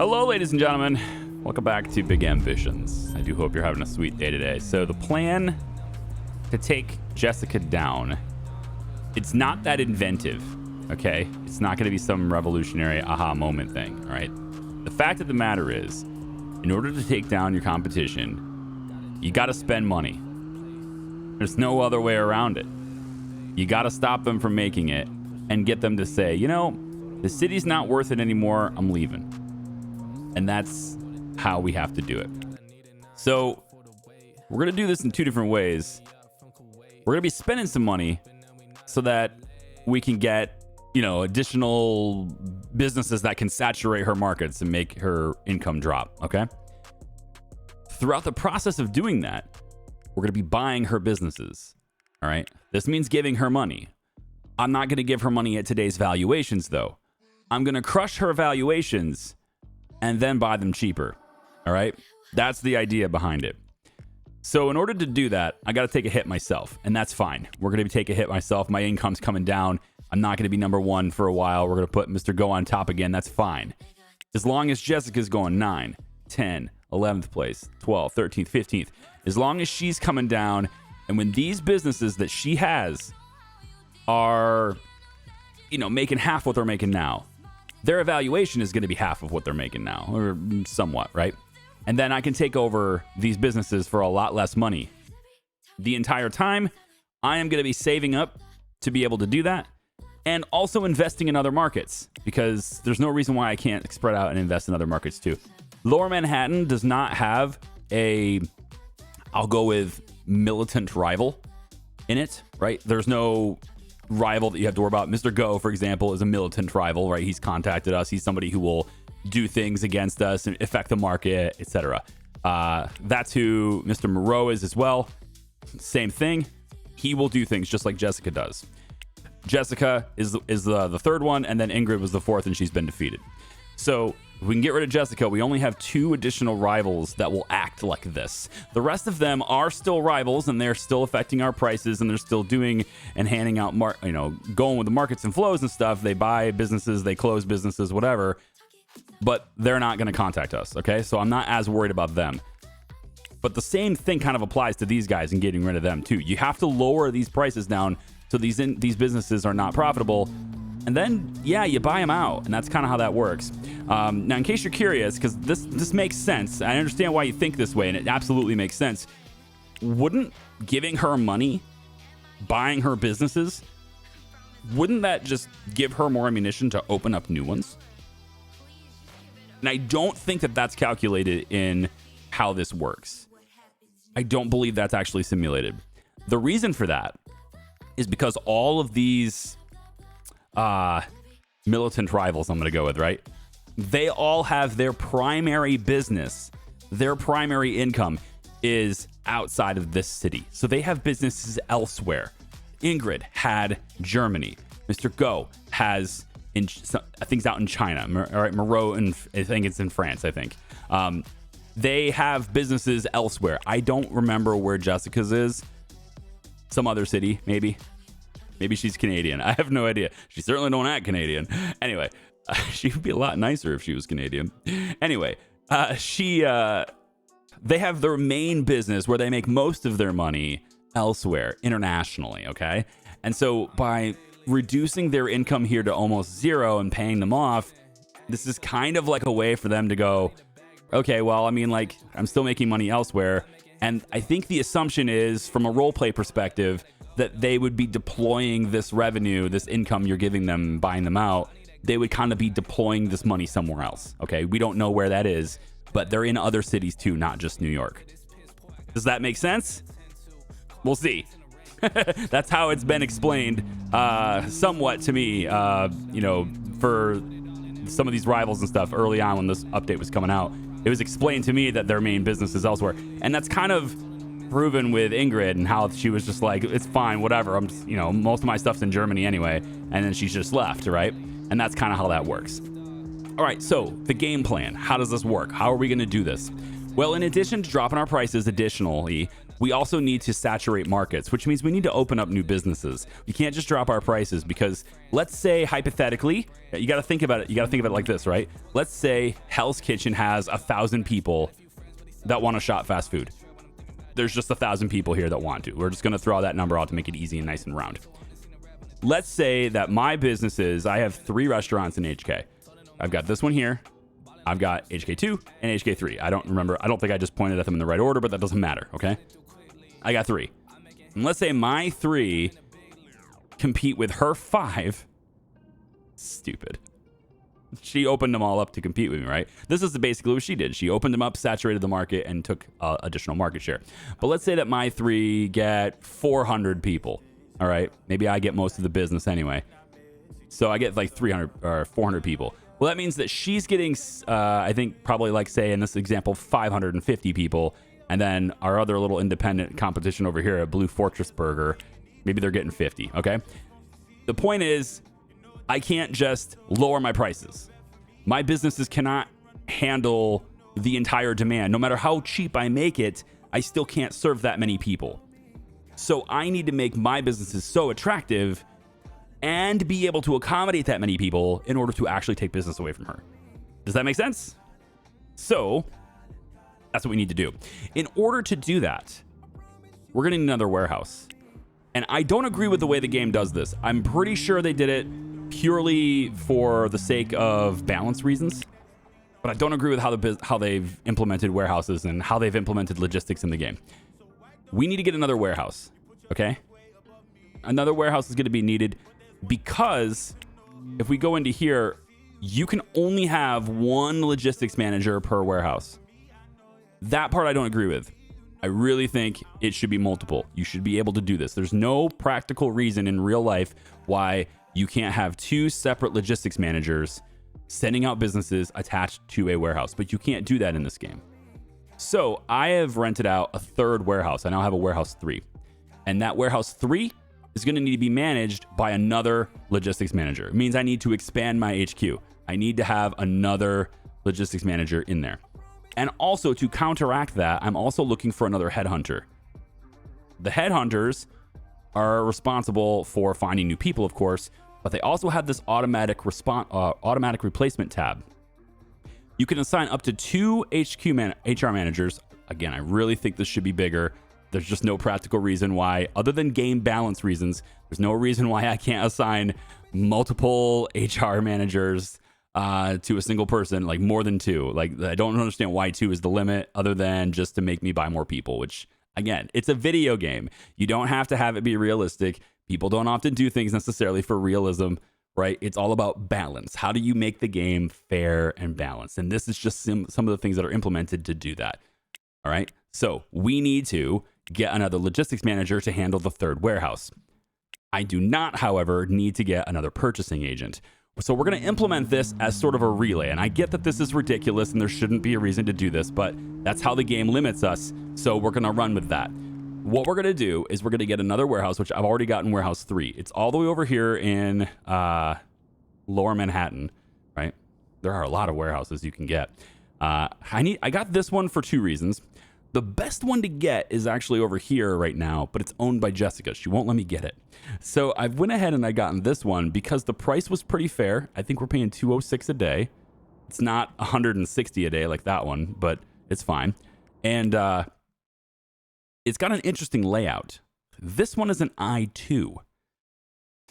Hello, ladies and gentlemen. Welcome back to Big Ambitions. I do hope you're having a sweet day today. So the plan to take Jessica down, it's not that inventive, okay? It's not going to be some revolutionary aha moment thing, all right? The fact of the matter is, in order to take down your competition, you got to spend money. There's no other way around it. You got to stop them from making it and get them to say, you know, the city's not worth it anymore. I'm leaving. And that's how we have to do it. So we're going to do this in two different ways. We're going to be spending some money so that we can get, you know, additional businesses that can saturate her markets and make her income drop. Okay. Throughout the process of doing that, we're going to be buying her businesses. All right. This means giving her money. I'm not going to give her money at today's valuations, though. I'm going to crush her valuations and then buy them cheaper. All right. That's the idea behind it. So in order to do that, I got to take a hit myself, and that's fine. We're going to take a hit myself. My income's coming down. I'm not going to be number one for a while. We're going to put Mr. Go on top again. That's fine. As long as Jessica's going 9, 10, 11th place, 12th, 13th, 15th. As long as she's coming down, and when these businesses that she has are, you know, making half what they're making now, their evaluation is going to be half of what they're making now, or somewhat, right? And then I can take over these businesses for a lot less money. The entire time, I am going to be saving up to be able to do that, and also investing in other markets, because there's no reason why I can't spread out and invest in other markets too. Lower Manhattan does not have a, I'll go with militant rival in it, right? There's no rival that you have to worry about. Mr. Go, for example, is a militant rival, right? He's contacted us. He's somebody who will do things against us and affect the market, etc. That's who Mr. Moreau is as well. Same thing. He will do things just like Jessica does. Jessica is the third one, and then Ingrid was the fourth, and she's been defeated. So if we can get rid of Jessica, we only have 2 additional rivals that will act like this. The rest of them are still rivals, and they're still affecting our prices, and they're still doing and handing out, going with the markets and flows and stuff. They buy businesses, they close businesses, whatever, but they're not going to contact us, okay? So I'm not as worried about them. But the same thing kind of applies to these guys and getting rid of them too. You have to lower these prices down so these businesses are not profitable. And then, yeah, you buy them out. And that's kind of how that works. Now, in case you're curious, because this makes sense. I understand why you think this way, and it absolutely makes sense. Wouldn't giving her money, buying her businesses, wouldn't that just give her more ammunition to open up new ones? And I don't think that that's calculated in how this works. I don't believe that's actually simulated. The reason for that is because all of these militant rivals, I'm going to go with, right? They all have their primary business, their primary income is outside of this city. So they have businesses elsewhere. Ingrid had Germany. Mr. Go has, I think it's out in China. All right, Moreau, and I think it's in France, I think. They have businesses elsewhere. I don't remember where Jessica's is. Some other city, maybe. Maybe she's Canadian. I have no idea. She certainly don't act Canadian. Anyway, she would be a lot nicer if she was Canadian. Anyway, they have their main business where they make most of their money elsewhere, internationally, okay? And so by reducing their income here to almost zero and paying them off, this is kind of like a way for them to go, okay, well, I mean, like, I'm still making money elsewhere. And I think the assumption is, from a role play perspective, that they would be deploying this revenue, this income you're giving them, buying them out. They would kind of be deploying this money somewhere else. Okay, we don't know where that is, but they're in other cities too, not just New York. Does that make sense? We'll see. That's how it's been explained somewhat to me, for some of these rivals and stuff early on when this update was coming out. It was explained to me that their main business is elsewhere. And that's kind of proven with Ingrid and how she was just like, it's fine, whatever. I'm just, most of my stuff's in Germany anyway. And then she's just left, right? And that's kind of how that works. All right, so the game plan. How does this work? How are we going to do this? Well, in addition to dropping our prices additionally We also need to saturate markets, which means we need to open up new businesses. We can't just drop our prices because let's say hypothetically, you got to think about it. You got to think about it like this, right? Let's say Hell's Kitchen has 1,000 people that want to shop fast food. There's just 1,000 people here that want to. We're just going to throw that number out to make it easy and nice and round. Let's say that my business is, I have 3 restaurants in HK. I've got this one here. I've got HK2 and HK3. I don't remember. I don't think I just pointed at them in the right order, but that doesn't matter. Okay. I got 3. And let's say my 3 compete with her 5. Stupid. She opened them all up to compete with me, right? This is basically what she did. She opened them up, saturated the market, and took additional market share. But let's say that my 3 get 400 people. All right. Maybe I get most of the business anyway. So I get like 300 or 400 people. Well, that means that she's getting, I think, probably like, say, in this example, 550 people. And then our other little independent competition over here at Blue Fortress Burger, maybe they're getting 50. Okay. The point is, I can't just lower my prices. My businesses cannot handle the entire demand. No matter how cheap I make it, I still can't serve that many people. So I need to make my businesses so attractive and be able to accommodate that many people in order to actually take business away from her. Does that make sense? So that's what we need to do. In order to do that, we're going to need another warehouse. And I don't agree with the way the game does this. I'm pretty sure they did it purely for the sake of balance reasons. But I don't agree with how they've implemented warehouses and how they've implemented logistics in the game. We need to get another warehouse, okay? Another warehouse is going to be needed because if we go into here, you can only have 1 logistics manager per warehouse. That part I don't agree with. I really think it should be multiple. You should be able to do this. There's no practical reason in real life why you can't have 2 separate logistics managers sending out businesses attached to a warehouse, but you can't do that in this game. So I have rented out a 3rd warehouse. I now have a warehouse 3. And that warehouse 3 is going to need to be managed by another logistics manager. It means I need to expand my HQ. I need to have another logistics manager in there. And also to counteract that, I'm also looking for another headhunter. The headhunters are responsible for finding new people, of course, but they also have this automatic replacement tab. You can assign up to 2 HR managers. Again, I really think this should be bigger. There's just no practical reason why, other than game balance reasons, there's no reason why I can't assign multiple HR managers to a single person, like more than 2. Like, I don't understand why 2 is the limit, other than just to make me buy more people, which, again, it's a video game. You don't have to have it be realistic. People don't often do things necessarily for realism, right? It's all about balance. How do you make the game fair and balanced? And this is just some of the things that are implemented to do that. All right. So we need to get another logistics manager to handle the 3rd warehouse. I do not, however, need to get another purchasing agent. So we're going to implement this as sort of a relay. And I get that this is ridiculous and there shouldn't be a reason to do this, but that's how the game limits us. So we're going to run with that. What we're going to do is we're going to get another warehouse, which I've already gotten warehouse 3. It's all the way over here in Lower Manhattan, right? There are a lot of warehouses you can get. I got this one for 2 reasons. The best one to get is actually over here right now, but it's owned by Jessica. She won't let me get it. So I went ahead and I gotten this one because the price was pretty fair. I think we're paying $206 a day. It's not $160 a day like that one, but it's fine. And it's got an interesting layout. This one is an I2.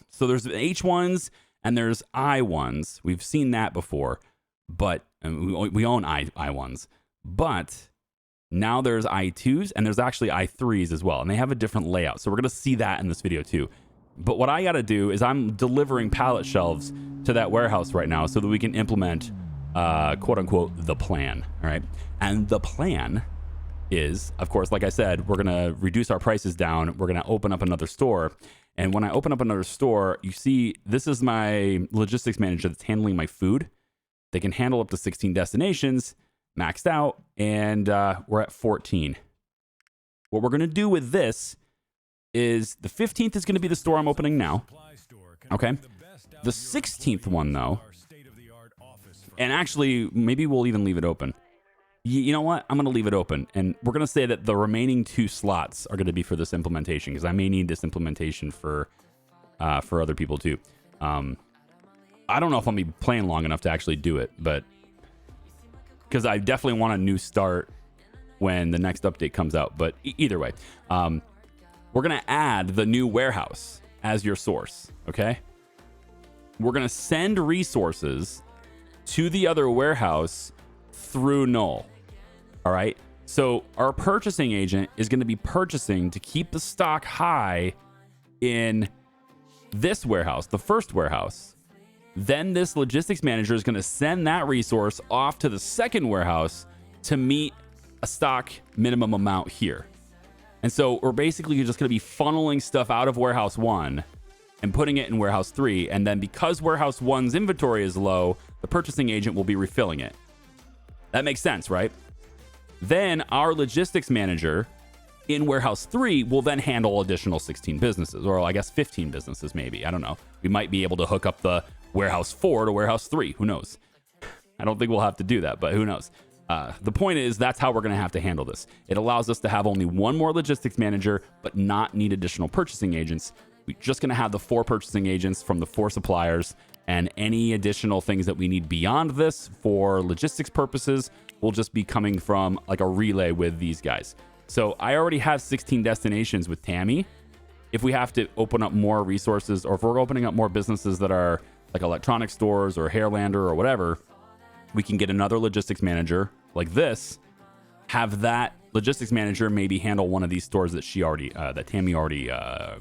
So there's H1s and there's I1s. We've seen that before, but we own I1s. But now there's I2s and there's actually I3s as well. And they have a different layout. So we're going to see that in this video too. But what I got to do is I'm delivering pallet shelves to that warehouse right now so that we can implement, quote unquote, the plan. All right. And the plan is, of course, like I said, we're going to reduce our prices down. We're going to open up another store. And when I open up another store, you see, this is my logistics manager that's handling my food. They can handle up to 16 destinations, maxed out, and we're at 14. What we're going to do with this is the 15th is going to be the store I'm opening now. Okay. The 16th one, though, and actually, maybe we'll even leave it open. You know what? I'm going to leave it open. And we're going to say that the remaining 2 slots are going to be for this implementation, because I may need this implementation for other people too. I don't know if I'll be playing long enough to actually do it, but because I definitely want a new start when the next update comes out. But either way, we're going to add the new warehouse as your source. Okay. We're going to send resources to the other warehouse through Null. All right. So our purchasing agent is going to be purchasing to keep the stock high in this warehouse, the first warehouse. Then this logistics manager is going to send that resource off to the second warehouse to meet a stock minimum amount here. And so we're basically just going to be funneling stuff out of warehouse 1 and putting it in warehouse 3. And then because warehouse 1's inventory is low, the purchasing agent will be refilling it. That makes sense, right? Then our logistics manager in warehouse 3 will then handle additional 16 businesses, or I guess 15 businesses maybe. I don't know. We might be able to hook up the warehouse 4 to warehouse 3. Who knows? I don't think we'll have to do that, but who knows? The point is, that's how we're going to have to handle this. It allows us to have only one more logistics manager, but not need additional purchasing agents. We're just going to have the 4 purchasing agents from the 4 suppliers, and any additional things that we need beyond this for logistics purposes will just be coming from like a relay with these guys. So I already have 16 destinations with Tammy. If we have to open up more resources, or if we're opening up more businesses that are like electronic stores or Hairlander or whatever, we can get another logistics manager like this, have that logistics manager maybe handle one of these stores that that Tammy already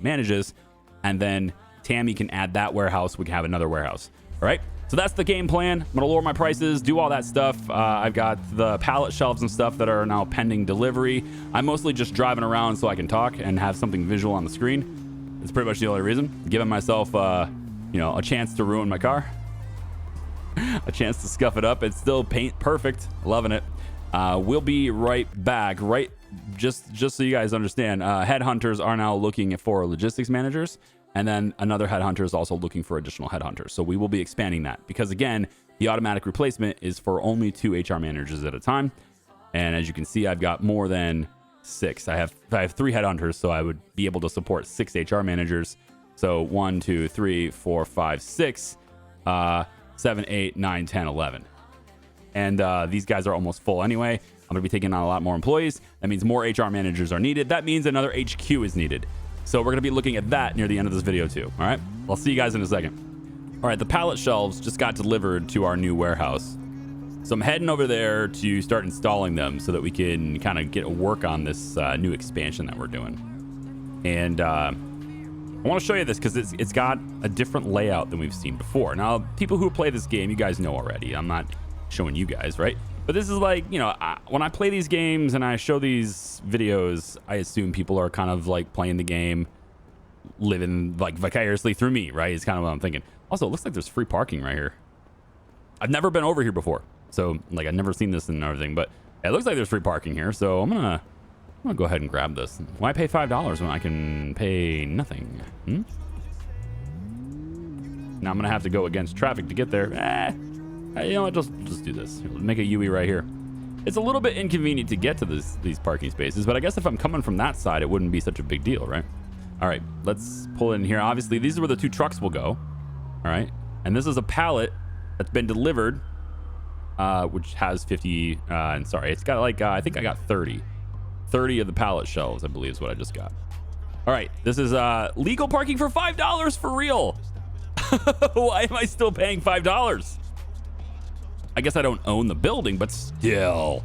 manages, and then Tammy can add that warehouse. We can have another warehouse. All right. So that's the game plan. I'm gonna lower my prices, do all that stuff. I've got the pallet shelves and stuff that are now pending delivery. I'm mostly just driving around so I can talk and have something visual on the screen. It's pretty much the only reason. Giving myself, a chance to ruin my car, a chance to scuff it up. It's still paint perfect. Loving it. We'll be right back. Just so you guys understand, headhunters are now looking for logistics managers. And then another headhunter is also looking for additional headhunters. So we will be expanding that because, again, the automatic replacement is for only 2 HR managers at a time. And as you can see, I've got more than 6. I have 3 headhunters, so I would be able to support 6 HR managers. So 1, 2, 3, 4, 5, 6, 7, 8, 9, 10, 11. And these guys are almost full anyway. I'm going to be taking on a lot more employees. That means more HR managers are needed. That means another HQ is needed. So we're going to be looking at that near the end of this video too. All right. I'll see you guys in a second. All right. The pallet shelves just got delivered to our new warehouse. So I'm heading over there to start installing them so that we can kind of get a work on this new expansion that we're doing. And I want to show you this because it's got a different layout than we've seen before. Now, people who play this game, you guys know already. I'm not showing you guys, right? But this is like, when I play these games and I show these videos, I assume people are kind of like playing the game, living like vicariously through me, right? It's kind of what I'm thinking. Also, it looks like there's free parking right here. I've never been over here before. So like I've never seen this and everything, but it looks like there's free parking here. So I'm gonna go ahead and grab this. Why pay $5 when I can pay nothing? Now I'm gonna have to go against traffic to get there. You know what, just do this. Make a UE right here. It's a little bit inconvenient to get to these parking spaces, but I guess if I'm coming from that side, it wouldn't be such a big deal, right? All right, let's pull in here. Obviously, these are where the 2 trucks will go. All right, and this is a pallet that's been delivered, which has 50, and sorry, it's got like, I think I got 30 of the pallet shelves, I believe is what I just got. All right, this is legal parking for $5 for real. Why am I still paying $5? I guess I don't own the building, but still.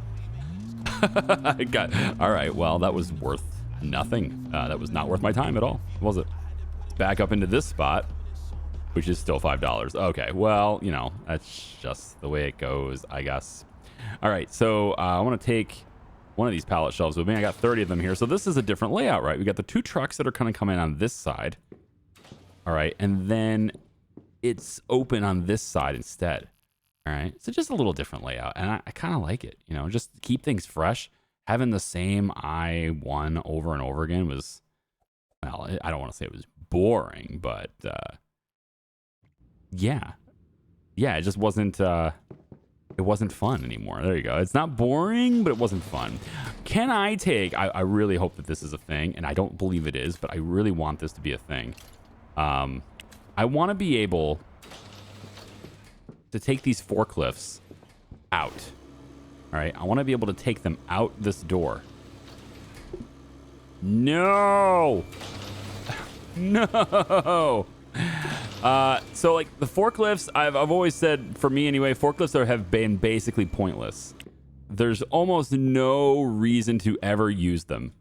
All right, well, that was worth nothing. That was not worth my time at all, was it? Let's back up into this spot, which is still $5. Okay, well, that's just the way it goes, I guess. All right, so I want to take one of these pallet shelves with me. I got 30 of them here. So this is a different layout, right? We got the 2 trucks that are kind of coming on this side. All right, and then it's open on this side instead. All right, so just a little different layout, and I kind of like it. Just keep things fresh. Having the same I-1 over and over again was, well, I don't want to say it was boring, but yeah, it just wasn't it wasn't fun anymore. There you go. It's not boring, but it wasn't fun. Can I take, I really hope that this is a thing, and I don't believe it is, but I really want this to be a thing. I want to be able to take these forklifts out. All right. I want to be able to take them out this door. No. No. So like the forklifts, I've always said, for me anyway, forklifts have been basically pointless. There's almost no reason to ever use them.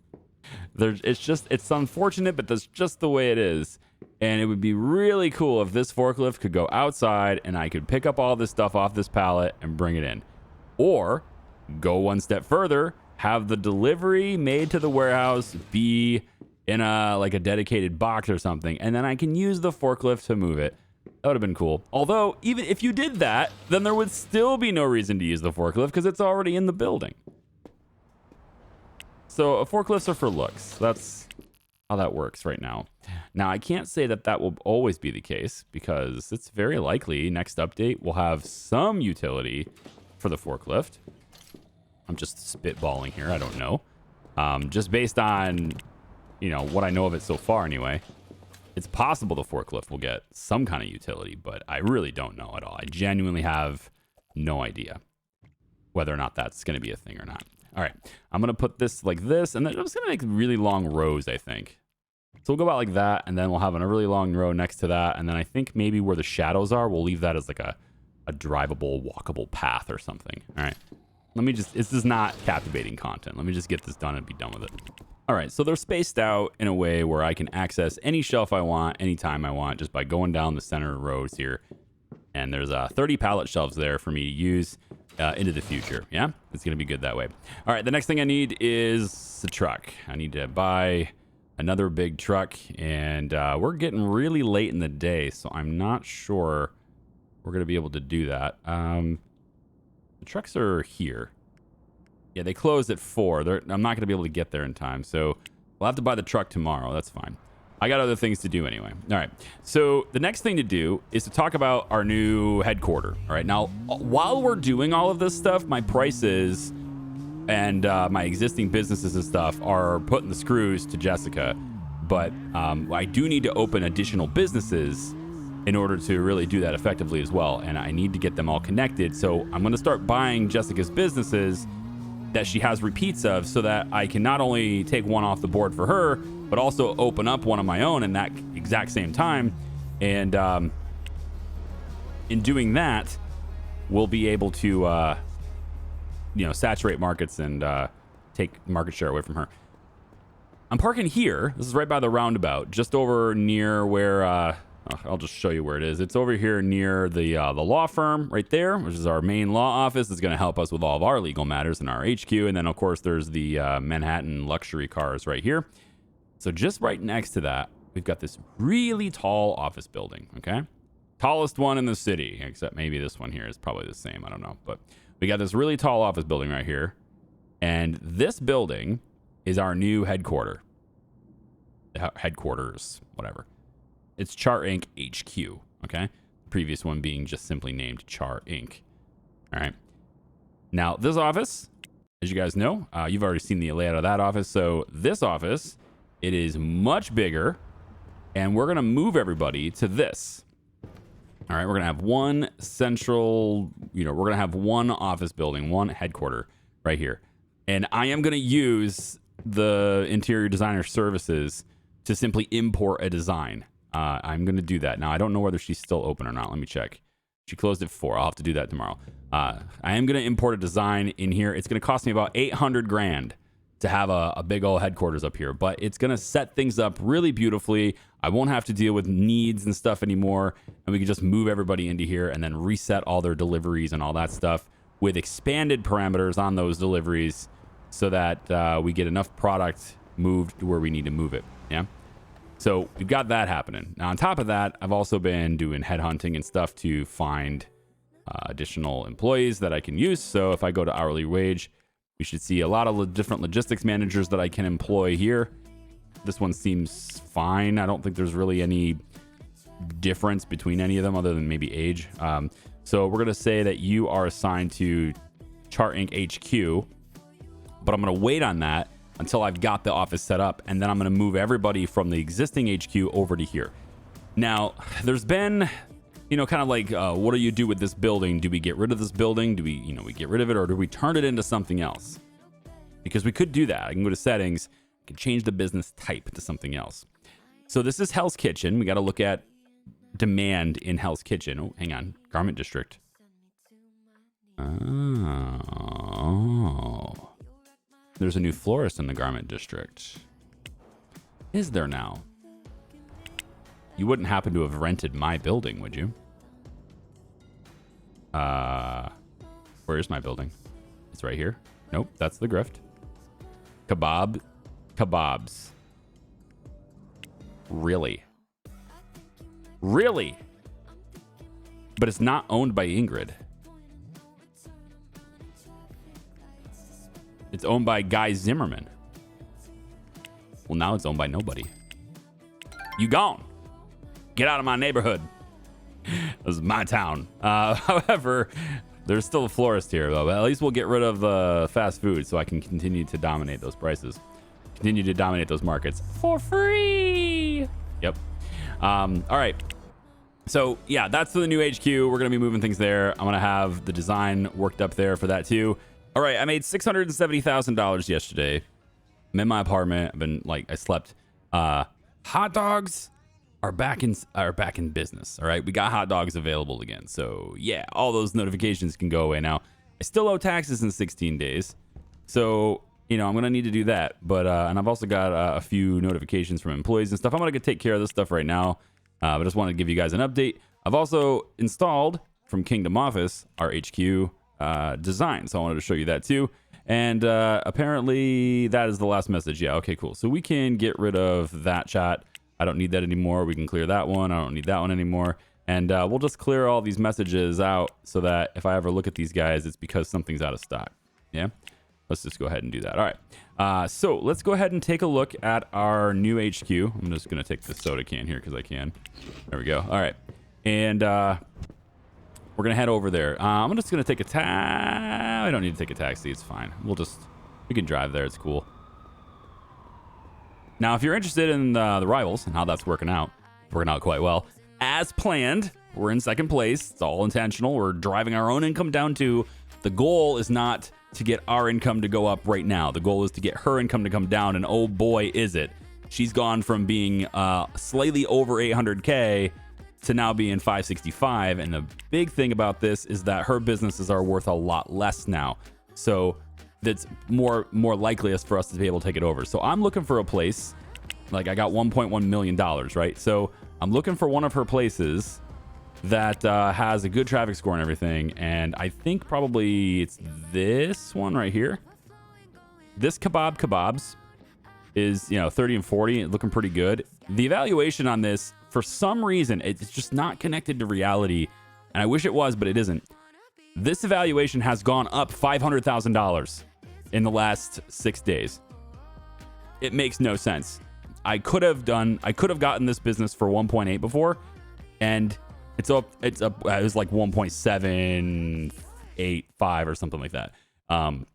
It's unfortunate, but that's just the way it is. And it would be really cool if this forklift could go outside and I could pick up all this stuff off this pallet and bring it in. Or go one step further, have the delivery made to the warehouse be in a dedicated box or something, and then I can use the forklift to move it. That would have been cool. Although, even if you did that, then there would still be no reason to use the forklift because it's already in the building. So forklifts are for looks. That's how that works right now. Now, I can't say that that will always be the case because it's very likely next update will have some utility for the forklift. I'm just spitballing here. I don't know. Just based on, what I know of it so far anyway. It's possible the forklift will get some kind of utility, but I really don't know at all. I genuinely have no idea whether or not that's going to be a thing or not. All right. I'm going to put this like this, and then I'm just going to make really long rows, I think. So we'll go about like that, and then we'll have a really long row next to that, and then I think maybe where the shadows are, we'll leave that as like a drivable, walkable path or something. All right. This is not captivating content. Let me just get this done and be done with it. All right, so they're spaced out in a way where I can access any shelf I want, anytime I want, just by going down the center rows here. And there's 30 pallet shelves there for me to use into the future. Yeah, it's going to be good that way. All right, the next thing I need is a truck. I need to buy another big truck, and we're getting really late in the day, so I'm not sure we're going to be able to do that. The trucks are here. Yeah, they closed at 4. I'm not going to be able to get there in time, so we'll have to buy the truck tomorrow. That's fine. I got other things to do anyway. All right. So the next thing to do is to talk about our new headquarters. All right. Now, while we're doing all of this stuff, my prices and my existing businesses and stuff are putting the screws to Jessica. But I do need to open additional businesses in order to really do that effectively as well. And I need to get them all connected. So I'm going to start buying Jessica's businesses that she has repeats of so that I can not only take one off the board for her, but also open up one of my own in that exact same time. And in doing that, we'll be able to, saturate markets and take market share away from her. I'm parking here. This is right by the roundabout, just over near where... I'll just show you where it is. It's over here near the law firm right there, which is our main law office. It's going to help us with all of our legal matters in our HQ. And then, of course, there's the Manhattan luxury cars right here. So just right next to that, we've got this really tall office building, okay? Tallest one in the city, except maybe this one here is probably the same. I don't know. But we got this really tall office building right here. And this building is our new headquarters, whatever. It's Char Inc. HQ, okay? The previous one being just simply named Char Inc. All right. Now, this office, as you guys know, you've already seen the layout of that office. So this office, it is much bigger, and we're going to move everybody to this. All right, we're going to have one central, we're going to have one office building, one headquarters right here. And I am going to use the interior designer services to simply import a design. I'm going to do that. Now, I don't know whether she's still open or not. Let me check. She closed at 4. I'll have to do that tomorrow. I am going to import a design in here. It's going to cost me about 800 grand to have a big old headquarters up here, but it's going to set things up really beautifully. I won't have to deal with needs and stuff anymore, and we can just move everybody into here and then reset all their deliveries and all that stuff with expanded parameters on those deliveries so that we get enough product moved to where we need to move it. Yeah. So we've got that happening. Now, on top of that, I've also been doing headhunting and stuff to find additional employees that I can use. So if I go to hourly wage, we should see a lot of different logistics managers that I can employ here. This one seems fine. I don't think there's really any difference between any of them other than maybe age. So we're going to say that you are assigned to Chart Inc. HQ, but I'm going to wait on that until I've got the office set up, and then I'm going to move everybody from the existing HQ over to here. Now, there's been, you know, kind of like, what do you do with this building? Do we get rid of this building? Do we, you know, we get rid of it, or do we turn it into something else? Because we could do that. I can go to settings, I can change the business type to something else. So this is Hell's Kitchen. We got to look at demand in Hell's Kitchen. Oh, hang on. Garment District. Oh. There's a new florist in the Garment District. Is there now? You wouldn't happen to have rented my building, would you? Where is my building? It's right here. Nope, that's the grift. Kebabs. Really? Really? But it's not owned by Ingrid. It's owned by Guy Zimmerman. Well, now it's owned by nobody. You gone. Get out of my neighborhood. This is my town. However, there's still a florist here, though. But at least we'll get rid of the fast food so I can continue to dominate those prices. Continue to dominate those markets for free. Yep. All right. So, yeah, that's the new HQ. We're going to be moving things there. I'm going to have the design worked up there for that, too. All right. I made $670,000 yesterday. I'm in my apartment. I've been, like, I slept. Hot dogs are back in business. All right. We got hot dogs available again. So, yeah, all those notifications can go away now. I still owe taxes in 16 days. So, you know, I'm going to need to do that. But, and I've also got a few notifications from employees and stuff. I'm going to take care of this stuff right now. But I just wanted to give you guys an update. I've also installed from Kingdom Office our HQ design. So I wanted to show you that too. And apparently that is the last message. Yeah, okay, cool. So we can get rid of that chat. I don't need that anymore. We can clear that one. I don't need that one anymore. And we'll just clear all these messages out so that if I ever look at these guys, it's because something's out of stock. Yeah, let's just go ahead and do that. All right. So let's go ahead and take a look at our new HQ. I'm just going to take the soda can here because I can. There we go. All right. And we're going to head over there. I'm just going to take a I don't need to take a taxi. It's fine. We can drive there. It's cool. Now, if you're interested in the rivals and how that's working out quite well. As planned, we're in second place. It's all intentional. We're driving our own income down to. The goal is not to get our income to go up right now. The goal is to get her income to come down, and oh boy, is it. She's gone from being slightly over 800K to now being 565, and the big thing about this is that her businesses are worth a lot less now. So that's more likely for us to be able to take it over. So I'm looking for a place, like I got $1.1 million, right? So I'm looking for one of her places that has a good traffic score and everything, and I think probably it's this one right here. This Kebabs is, 30 and 40, looking pretty good. The evaluation on this, for some reason, it's just not connected to reality, and I wish it was, but it isn't. This evaluation has gone up $500,000 in the last 6 days. It makes no sense. I could have gotten this business for 1.8 before, and it was like 1.785 or something like that. And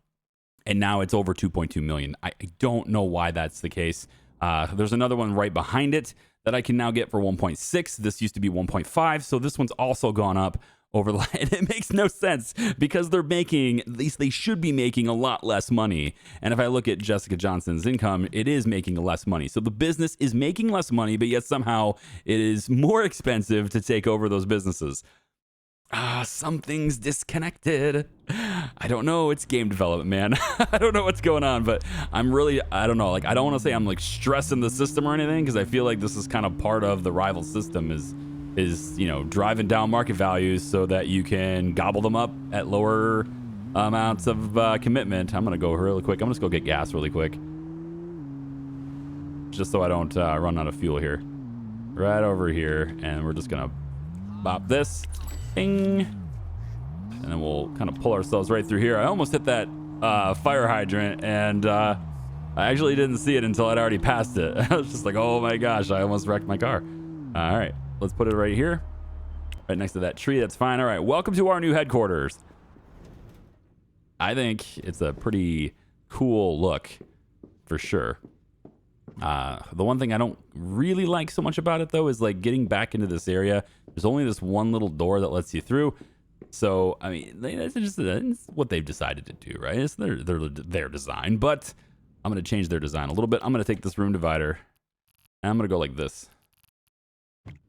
now it's over 2.2 million. I don't know why that's the case. There's another one right behind it that I can now get for 1.6. This used to be 1.5. So this one's also gone up over. And it makes no sense because they're making, at least they should be making a lot less money. And if I look at Jessica Johnson's income, it is making less money. So the business is making less money, but yet somehow it is more expensive to take over those businesses. Something's disconnected. I don't know. It's game development, man. I don't know what's going on, but I don't know. Like, I don't want to say I'm like stressing the system or anything, because I feel like this is kind of part of the rival system is driving down market values so that you can gobble them up at lower amounts of commitment. I'm going to go really quick. I'm just going to go get gas really quick, just so I don't run out of fuel here. Right over here, and we're just going to bop this. Bing. And then we'll kind of pull ourselves right through here. I almost hit that fire hydrant, and I actually didn't see it until I'd already passed it. I was just like, oh my gosh, I almost wrecked my car. All right, let's put it right here. right next to that tree. That's fine. All right, welcome to our new headquarters. I think it's a pretty cool look for sure. The one thing I don't really like so much about it, though, is like getting back into this area. There's only this one little door that lets you through. So, I mean, it's what they've decided to do, right? It's their design, but I'm going to change their design a little bit. I'm going to take this room divider and I'm going to go like this,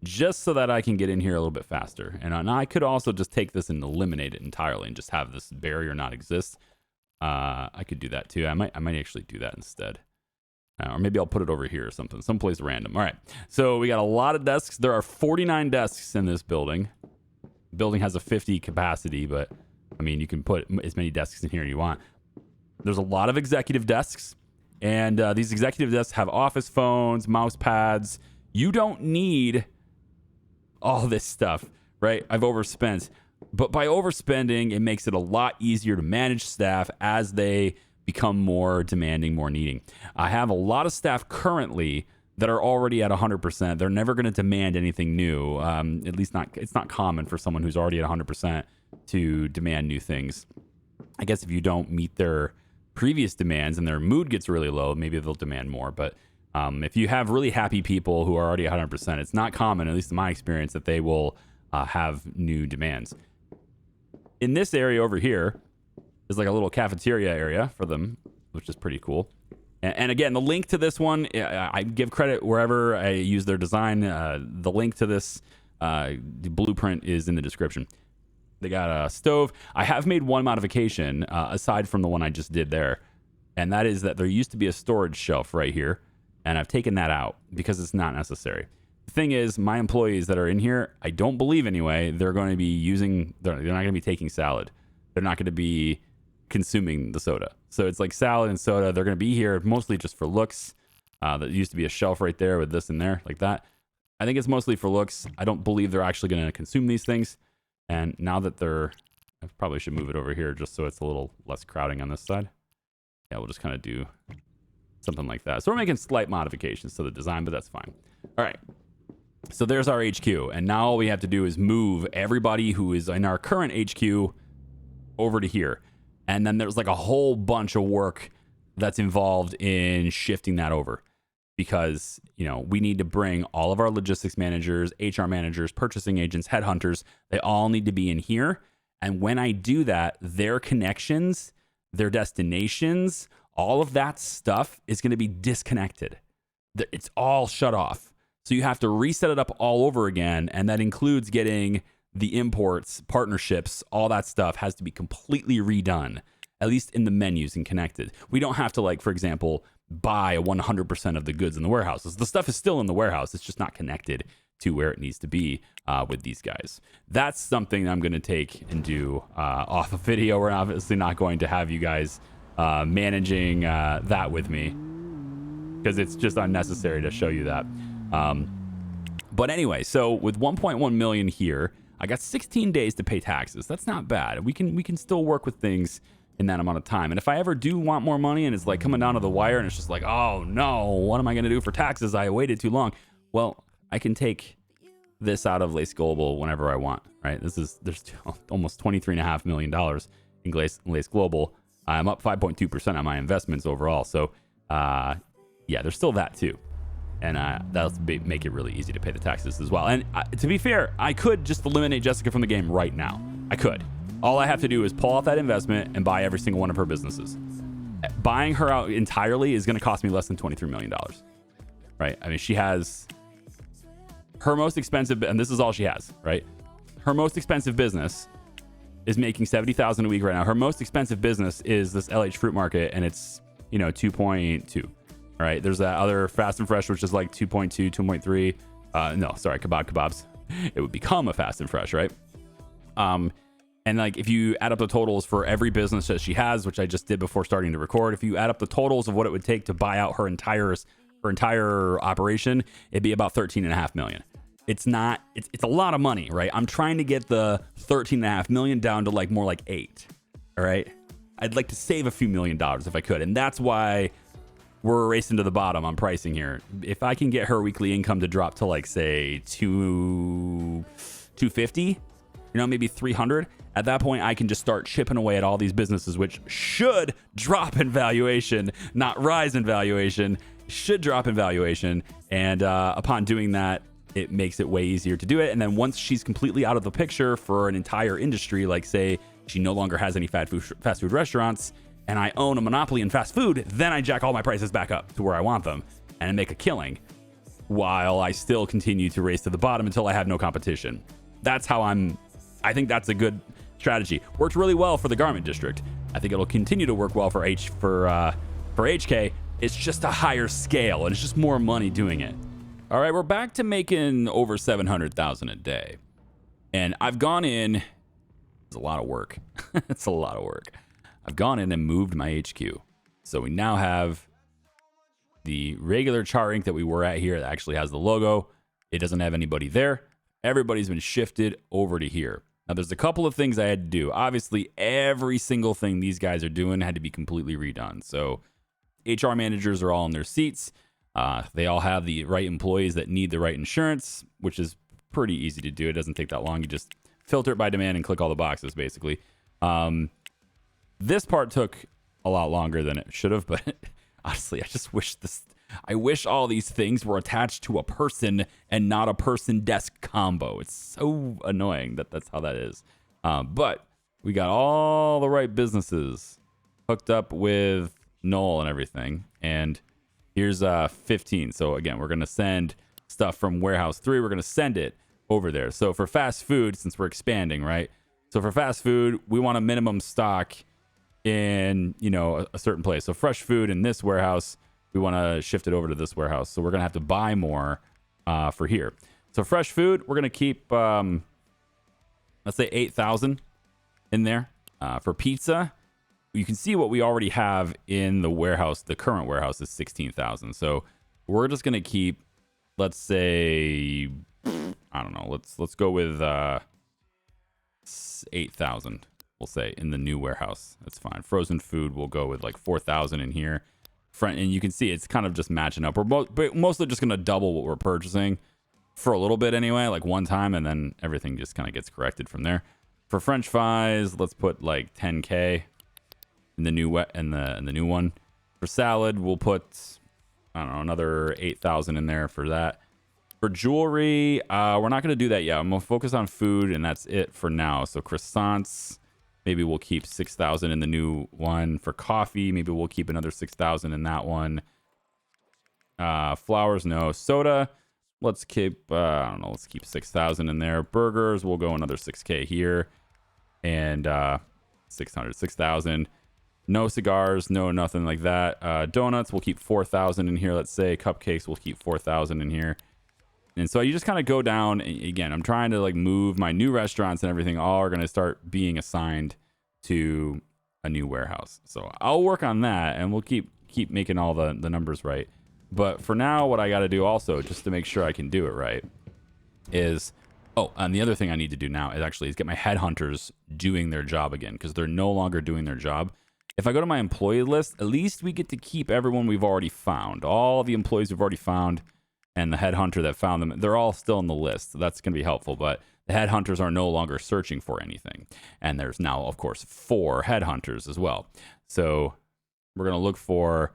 just so that I can get in here a little bit faster. And I could also just take this and eliminate it entirely and just have this barrier not exist. I could do that too. I might actually do that instead. Or maybe I'll put it over here or something, someplace random. All right. So we got a lot of desks. There are 49 desks in this building. The building has a 50 capacity, but I mean, you can put as many desks in here as you want. There's a lot of executive desks, and these executive desks have office phones, mouse pads. You don't need all this stuff, right? I've overspent, but by overspending, it makes it a lot easier to manage staff as they become more demanding, more needing. I have a lot of staff currently that are already at 100%. They're never going to demand anything new. At least it's not common for someone who's already at 100% to demand new things. I guess if you don't meet their previous demands and their mood gets really low, maybe they'll demand more. But if you have really happy people who are already at 100%, it's not common, at least in my experience, that they will have new demands. In this area over here, there's like a little cafeteria area for them, which is pretty cool. And again, the link to this one, I give credit wherever I use their design. The link to this the blueprint is in the description. They got a stove. I have made one modification aside from the one I just did there. And that is that there used to be a storage shelf right here. And I've taken that out because it's not necessary. The thing is, my employees that are in here, I don't believe anyway, they're not going to be taking salad. They're not going to be consuming the soda. So it's like salad and soda. They're going to be here mostly just for looks. There used to be a shelf right there with this in there like that. I think it's mostly for looks. I don't believe they're actually going to consume these things. And now that I probably should move it over here just so it's a little less crowding on this side. Yeah, we'll just kind of do something like that. So we're making slight modifications to the design, but that's fine. All right. So there's our HQ. And now all we have to do is move everybody who is in our current HQ over to here. And then there's like a whole bunch of work that's involved in shifting that over because, we need to bring all of our logistics managers, HR managers, purchasing agents, headhunters. They all need to be in here. And when I do that, their connections, their destinations, all of that stuff is going to be disconnected. It's all shut off. So you have to reset it up all over again. And that includes getting the imports, partnerships, all that stuff has to be completely redone, at least in the menus and connected. We don't have to, for example, buy 100% of the goods in the warehouses. The stuff is still in the warehouse. It's just not connected to where it needs to be with these guys. That's something I'm going to take and do off a video. We're obviously not going to have you guys managing that with me because it's just unnecessary to show you that. But anyway, so with 1.1 million here, I got 16 days to pay taxes. That's not bad. We can still work with things in that amount of time. And if I ever do want more money and it's like coming down to the wire and it's just like, oh no, what am I going to do for taxes? I waited too long. Well, I can take this out of Lace Global whenever I want, right? There's almost $23.5 million in Lace Global. I'm up 5.2% on my investments overall. So yeah, there's still that too. And that'll make it really easy to pay the taxes as well. And to be fair, I could just eliminate Jessica from the game right now. I could. All I have to do is pull off that investment and buy every single one of her businesses. Buying her out entirely is going to cost me less than $23 million. Right? I mean, she has her most expensive, and this is all she has, right? Her most expensive business is making $70,000 a week right now. Her most expensive business is this LH Fruit Market, and it's 2.2. All right, there's that other Fast and Fresh, which is like 2.2, 2.3. No, sorry, kebabs. It would become a Fast and Fresh, right? And if you add up the totals for every business that she has, which I just did before starting to record, if you add up the totals of what it would take to buy out her entire operation, it'd be about $13.5 million. It's a lot of money, right? I'm trying to get the $13.5 million down to more like $8. All right, I'd like to save a few $1,000,000 if I could, and that's why we're racing to the bottom on pricing here. If I can get her weekly income to drop to say 250, you know, maybe 300. At that point, I can just start chipping away at all these businesses, which should drop in valuation, not rise in valuation, should drop in valuation. And upon doing that, it makes it way easier to do it. And then once she's completely out of the picture for an entire industry, like say she no longer has any fast food restaurants, and I own a monopoly in fast food, then I jack all my prices back up to where I want them and make a killing, while I still continue to race to the bottom until I have no competition. That's how I think that's a good strategy. Worked really well for the garment district. I think it'll continue to work well for HK. It's just a higher scale and it's just more money doing it. All right, we're back to making over 700,000 a day. And I've gone in, it's a lot of work. It's a lot of work. I've gone in and moved my HQ. So we now have the regular char ink that we were at here that actually has the logo. It doesn't have anybody there. Everybody's been shifted over to here. Now, there's a couple of things I had to do. Obviously, every single thing these guys are doing had to be completely redone. So HR managers are all in their seats. They all have the right employees that need the right insurance, which is pretty easy to do. It doesn't take that long. You just filter it by demand and click all the boxes, basically. This part took a lot longer than it should have, but honestly, I wish all these things were attached to a person and not a person desk combo. It's so annoying that that's how that is. But we got all the right businesses hooked up with Null and everything. And here's 15. So again, we're going to send stuff from warehouse 3. We're going to send it over there. So for fast food, since we're expanding, right? So for fast food, we want a minimum stock in, you know, a certain place. So fresh food in this warehouse, we want to shift it over to this warehouse. So we're going to have to buy more for here. So fresh food, we're going to keep, let's say 8,000 in there. For pizza, you can see what we already have in the warehouse. The current warehouse is 16,000. So we're just going to keep, let's say, I don't know. Let's go with 8,000. We'll say in the new warehouse. That's fine. Frozen food, we'll go with like 4,000 in here. And you can see it's kind of just matching up. We're mostly just going to double what we're purchasing for a little bit anyway, like one time, and then everything just kind of gets corrected from there. For French fries, let's put like 10K in the new the new one. For salad, we'll put, I don't know, another 8,000 in there for that. For jewelry, we're not going to do that yet. I'm going to focus on food, and that's it for now. So croissants, maybe we'll keep 6,000 in the new one. For coffee, maybe we'll keep another 6,000 in that one. Flowers, no. Soda, let's keep, I don't know, let's keep 6,000 in there. Burgers, we'll go another 6K here. And 6,000. No cigars, no nothing like that. Donuts, we'll keep 4,000 in here, let's say. Cupcakes, we'll keep 4,000 in here. And so you just kind of go down. Again, I'm trying to like move my new restaurants and everything. All are going to start being assigned to a new warehouse. So I'll work on that, and we'll keep making all the numbers right. But for now, what I got to do also, just to make sure I can do it right, is, and the other thing I need to do now is get my headhunters doing their job again, because they're no longer doing their job. If I go to my employee list, at least we get to keep everyone we've already found. All the employees we've already found, and the headhunter that found them, they're all still on the list. So that's going to be helpful. But the headhunters are no longer searching for anything. And there's now, of course, 4 headhunters as well. So we're going to look for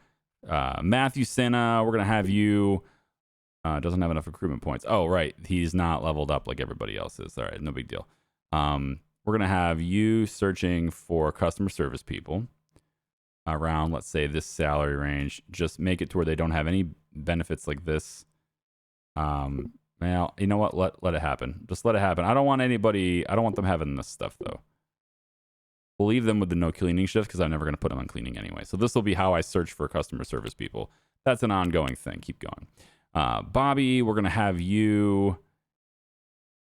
Matthew Senna. We're going to have you. Doesn't have enough recruitment points. Oh, right. He's not leveled up like everybody else is. All right. No big deal. We're going to have you searching for customer service people around, let's say, this salary range. Just make it to where they don't have any benefits like this. Well, you know what? Let it happen. Just let it happen. I don't want them having this stuff though. We'll leave them with the no cleaning shift because I'm never going to put them on cleaning anyway. So this will be how I search for customer service people. That's an ongoing thing. Keep going. Bobby, we're going to have you.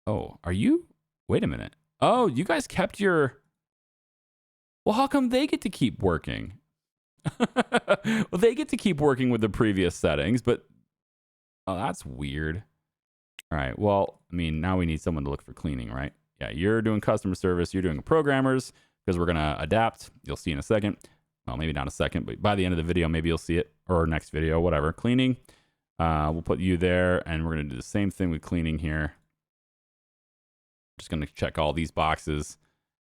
Oh, are you? Wait a minute. Oh, you guys kept your. Well, how come they get to keep working? Well, they get to keep working with the previous settings, but oh, that's weird. All right. Well, I mean, now we need someone to look for cleaning, right? Yeah, you're doing customer service. You're doing programmers because we're going to adapt. You'll see in a second. Well, maybe not a second, but by the end of the video, maybe you'll see it, or next video, whatever. Cleaning. We'll put you there, and we're going to do the same thing with cleaning here. Just going to check all these boxes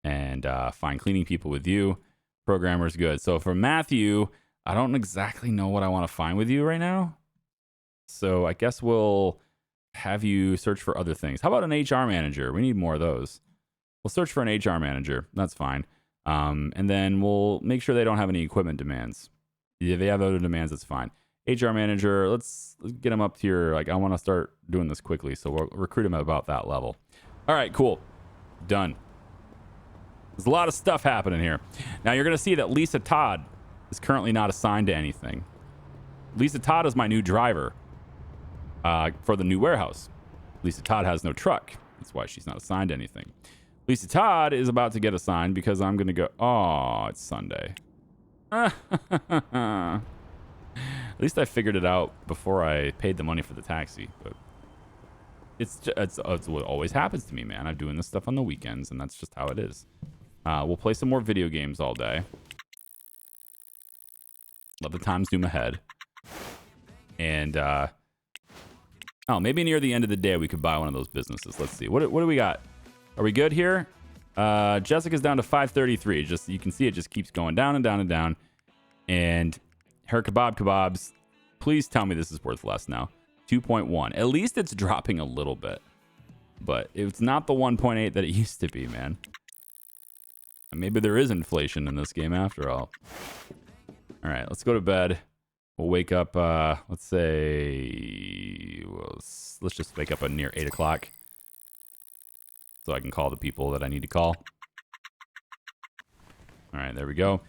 and find cleaning people with you. Programmer's good. So for Matthew, I don't exactly know what I want to find with you right now. So I guess we'll have you search for other things. How about an HR manager? We need more of those. We'll search for an HR manager. That's fine. And then we'll make sure they don't have any equipment demands. If they have other demands, that's fine. HR manager, let's get them up to your, like, I want to start doing this quickly. So we'll recruit them at about that level. All right, cool. Done. There's a lot of stuff happening here. Now you're going to see that Lisa Todd is currently not assigned to anything. Lisa Todd is my new driver for the new warehouse. Lisa Todd has no truck. That's why she's not assigned to anything. Lisa Todd is about to get assigned because I'm going to go, oh, it's Sunday. At least I figured it out before I paid the money for the taxi. But it's what always happens to me, man. I'm doing this stuff on the weekends, and that's just how it is. We'll play some more video games all day. Let the time zoom ahead. And, oh, maybe near the end of the day we could buy one of those businesses. Let's see. What do we got? Are we good here? Jessica's down to 533. Just, you can see it just keeps going down and down and down. And her kebabs, please tell me this is worth less now. 2.1. At least it's dropping a little bit. But it's not the 1.8 that it used to be, man. Maybe there is inflation in this game after all. All right, let's go to bed. We'll wake up, let's say, let's just wake up at near 8 o'clock. So I can call the people that I need to call. All right, there we go.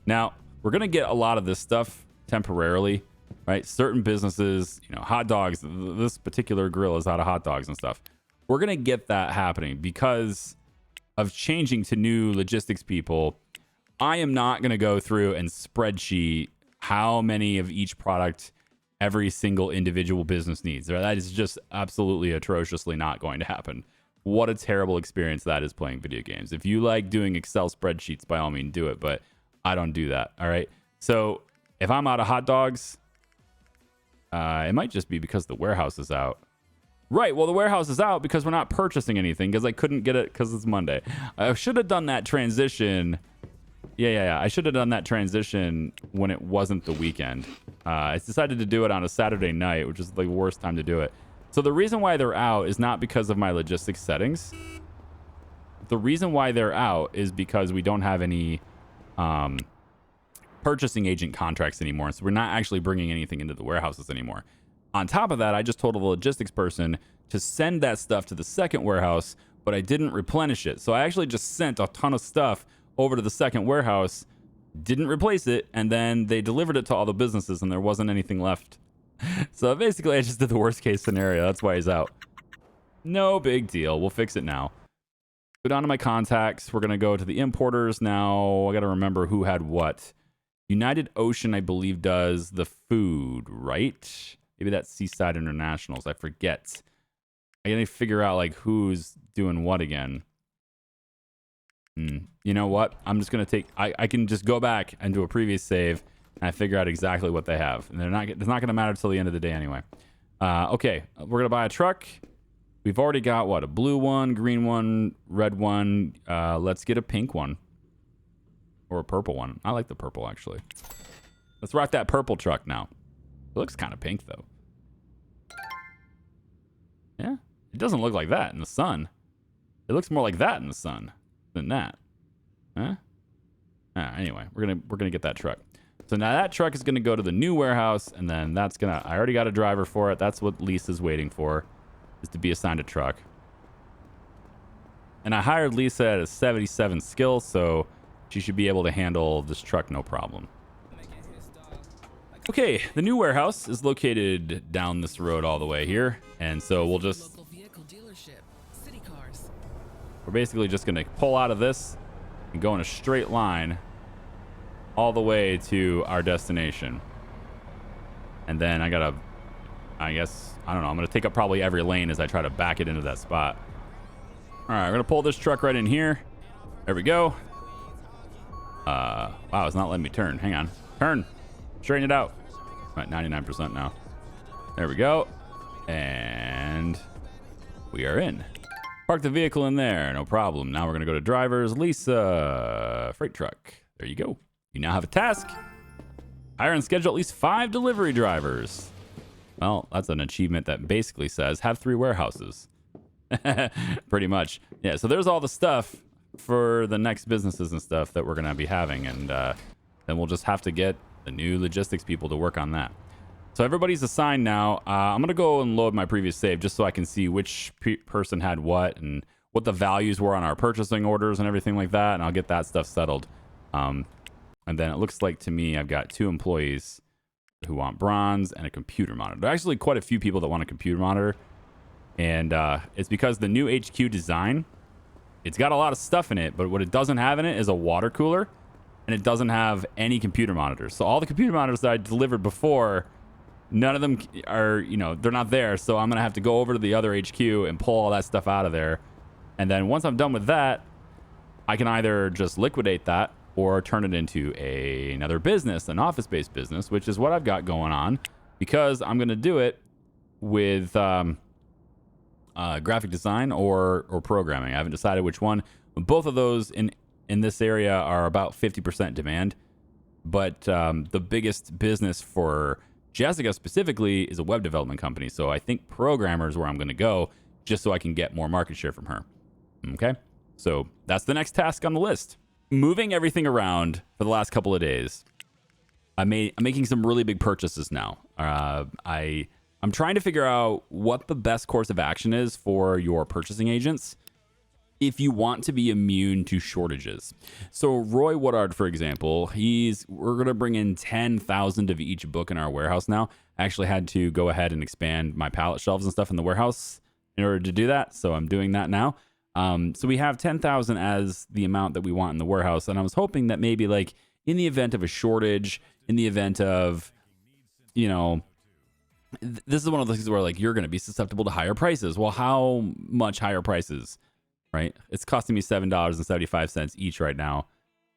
Now, we're going to get a lot of this stuff temporarily, right? Certain businesses, you know, hot dogs, this particular grill is out of hot dogs and stuff. We're going to get that happening because of changing to new logistics people. I am not going to go through and spreadsheet how many of each product every single individual business needs. That is just absolutely atrociously not going to happen. What a terrible experience that is playing video games. If you like doing Excel spreadsheets, by all means do it, but I don't do that. All right. So if I'm out of hot dogs, it might just be because the warehouse is out. Right. Well, the warehouse is out because we're not purchasing anything because I couldn't get it because it's Monday. I should have done that transition. Yeah. I should have done that transition when it wasn't the weekend. I decided to do it on a Saturday night, which is the worst time to do it. So the reason why they're out is not because of my logistics settings. The reason why they're out is because we don't have any purchasing agent contracts anymore. So we're not actually bringing anything into the warehouses anymore. On top of that, I just told the logistics person to send that stuff to the second warehouse, but I didn't replenish it. So I actually just sent a ton of stuff over to the second warehouse, didn't replace it, and then they delivered it to all the businesses and there wasn't anything left. So basically, I just did the worst case scenario. That's why he's out. No big deal. We'll fix it now. Go down to my contacts. We're going to go to the importers now. I got to remember who had what. United Ocean, I believe, does the food, right? Maybe that's Seaside Internationals. I forget. I got to figure out like who's doing what again. You know what? I'm just going to take... I can just go back and do a previous save and I figure out exactly what they have. And it's not going to matter till the end of the day anyway. Okay, we're going to buy a truck. We've already got, what, a blue one, green one, red one. Let's get a pink one. Or a purple one. I like the purple, actually. Let's rock that purple truck now. It looks kind of pink, though. Yeah, it doesn't look like that in the sun. It looks more like that in the sun than that. Huh? Anyway, we're gonna get that truck. So now that truck is gonna go to the new warehouse, and then that's gonna... I already got a driver for it. That's what Lisa's waiting for, is to be assigned a truck. And I hired Lisa at a 77 skill, so she should be able to handle this truck no problem. Okay, the new warehouse is located down this road all the way here, and so we'll just... We're basically just gonna pull out of this and go in a straight line all the way to our destination. And then I gotta, I guess, I don't know, I'm gonna take up probably every lane as I try to back it into that spot. All right, we're gonna pull this truck right in here. There we go. Wow, it's not letting me turn. Hang on. Turn. Straighten it out. I'm at 99% now. There we go. And we are in. Park the vehicle in there. No problem. Now we're going to go to drivers. Lisa. Freight truck. There you go. You now have a task. Hire and schedule at least 5 delivery drivers. Well, that's an achievement that basically says have 3 warehouses. Pretty much. Yeah, so there's all the stuff for the next businesses and stuff that we're going to be having. And then we'll just have to get the new logistics people to work on that. So everybody's assigned now. I'm going to go and load my previous save just so I can see which person had what and what the values were on our purchasing orders and everything like that. And I'll get that stuff settled. And then it looks like to me I've got 2 employees who want bronze and a computer monitor. There are actually quite a few people that want a computer monitor. And it's because the new HQ design, it's got a lot of stuff in it, but what it doesn't have in it is a water cooler, and it doesn't have any computer monitors. So all the computer monitors that I delivered before, none of them are, you know, they're not there. So I'm going to have to go over to the other HQ and pull all that stuff out of there. And then once I'm done with that, I can either just liquidate that or turn it into another business, an office-based business, which is what I've got going on, because I'm going to do it with graphic design or programming. I haven't decided which one. Both of those in this area are about 50% demand. But the biggest business for Jessica specifically is a web development company. So I think programmer is where I'm going to go just so I can get more market share from her. Okay. So that's the next task on the list. Moving everything around for the last couple of days. I'm making some really big purchases now. I'm trying to figure out what the best course of action is for your purchasing agents if you want to be immune to shortages. So Roy Woodard, for example, we're going to bring in 10,000 of each book in our warehouse now. I actually had to go ahead and expand my pallet shelves and stuff in the warehouse in order to do that. So I'm doing that now. So we have 10,000 as the amount that we want in the warehouse. And I was hoping that maybe like in the event of a shortage, in the event of, you know, this is one of those things where like you're going to be susceptible to higher prices. Well, how much higher prices, right? It's costing me $7.75 each right now.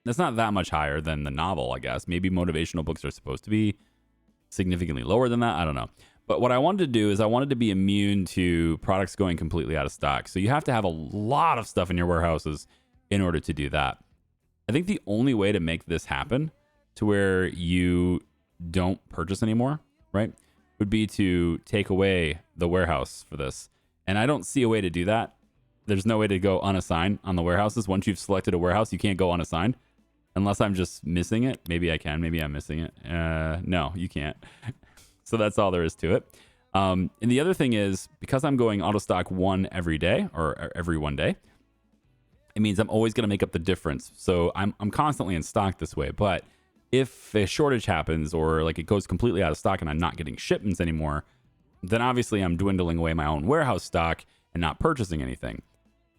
That's not that much higher than the novel, I guess. Maybe motivational books are supposed to be significantly lower than that. I don't know. But what I wanted to do is I wanted to be immune to products going completely out of stock. So you have to have a lot of stuff in your warehouses in order to do that. I think the only way to make this happen to where you don't purchase anymore, right, would be to take away the warehouse for this. And I don't see a way to do that. There's no way to go unassigned on the warehouses. Once you've selected a warehouse, you can't go unassigned unless I'm just missing it. Maybe I can. Maybe I'm missing it. No, you can't. So that's all there is to it. And the other thing is, because I'm going auto stock 1 every day or every 1 day, it means I'm always going to make up the difference. So I'm constantly in stock this way. But if a shortage happens or like it goes completely out of stock and I'm not getting shipments anymore, then obviously I'm dwindling away my own warehouse stock and not purchasing anything.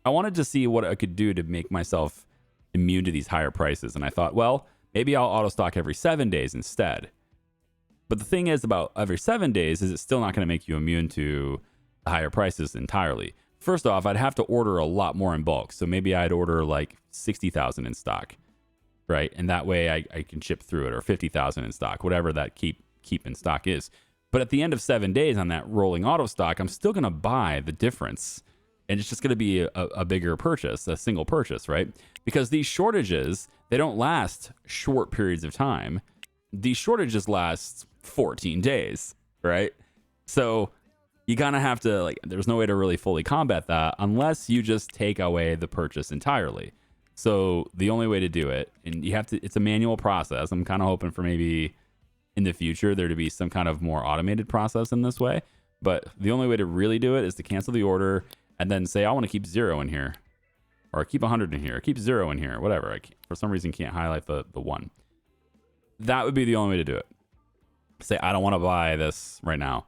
I wanted to see what I could do to make myself immune to these higher prices. And I thought, well, maybe I'll auto stock every 7 days instead. But the thing is about every 7 days is it's still not going to make you immune to the higher prices entirely. First off, I'd have to order a lot more in bulk. So maybe I'd order like 60,000 in stock, right? And that way I can ship through it, or 50,000 in stock, whatever that keep in stock is. But at the end of 7 days on that rolling auto stock, I'm still going to buy the difference. And it's just going to be a bigger purchase, a single purchase, right? Because these shortages, they don't last short periods of time. These shortages last 14 days, right? So you kind of have to, like, there's no way to really fully combat that unless you just take away the purchase entirely. So the only way to do it, and you have to, it's a manual process. I'm kind of hoping for maybe in the future there to be some kind of more automated process in this way. But the only way to really do it is to cancel the order and then say, I want to keep 0 in here, or keep 100 in here, or keep 0 in here, whatever. I can't, for some reason can't highlight the 1. That would be the only way to do it. Say, I don't want to buy this right now.